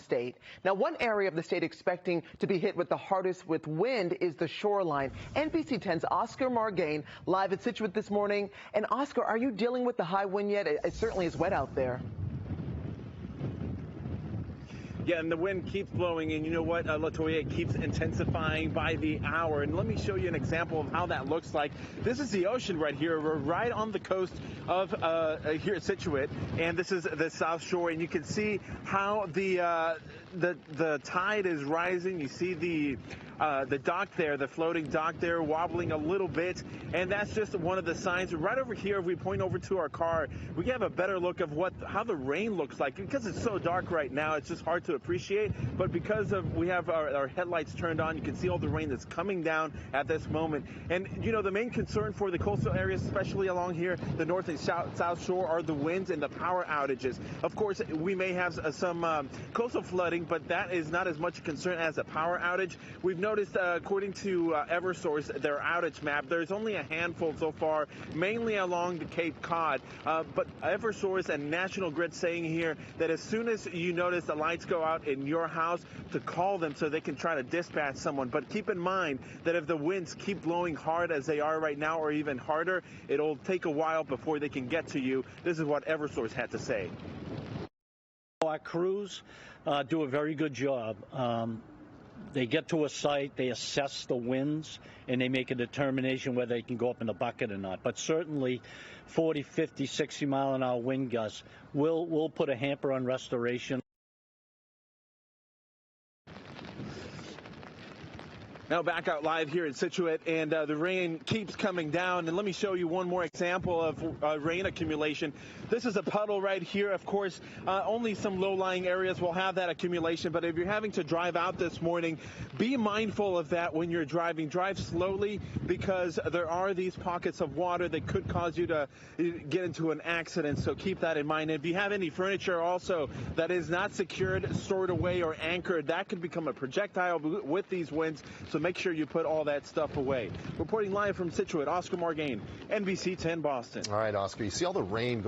state. Now, one area of the state expecting to be hit with the hardest with wind is the shoreline. NBC 10's Oscar Margain live at Scituate this morning. And Oscar, are you dealing with the high wind yet? It certainly is wet out there. Yeah, and the wind keeps blowing, and you know what, Latoya, it keeps intensifying by the hour. And let me show you an example of how that looks like. This is the ocean right here. We're right on the coast of here at Scituate, and this is the South Shore, and you can see how the tide is rising. You see the dock there, the floating dock there, wobbling a little bit, and that's just one of the signs. Right over here, if we point over to our car, we can have a better look of how the rain looks like. Because it's so dark right now, it's just hard to appreciate, but because we have our headlights turned on, you can see all the rain that's coming down at this moment. And you know, the main concern for the coastal areas, especially along here, the north and south shore, are the winds and the power outages. Of course, we may have some coastal flooding, but that is not as much a concern as a power outage. We've noticed, according to Eversource, their outage map, there's only a handful so far, mainly along the Cape Cod. But Eversource and National Grid saying here that as soon as you notice the lights go out in your house, to call them so they can try to dispatch someone. But keep in mind that if the winds keep blowing hard as they are right now, or even harder, it'll take a while before they can get to you. This is what Eversource had to say. Our crews do a very good job. They get to a site, they assess the winds, and they make a determination whether they can go up in the bucket or not. But certainly 40, 50, 60 mile an hour wind gusts will put a hamper on restoration. Now back out live here in Scituate, and the rain keeps coming down. And let me show you one more example of rain accumulation. This is a puddle right here. Of course, only some low-lying areas will have that accumulation. But if you're having to drive out this morning, be mindful of that when you're driving. Drive slowly, because there are these pockets of water that could cause you to get into an accident. So keep that in mind. And if you have any furniture also that is not secured, stored away, or anchored, that could become a projectile with these winds. So make sure you put all that stuff away. Reporting live from Scituate, Oscar Margain, NBC 10 Boston. All right, Oscar, you see all the rain going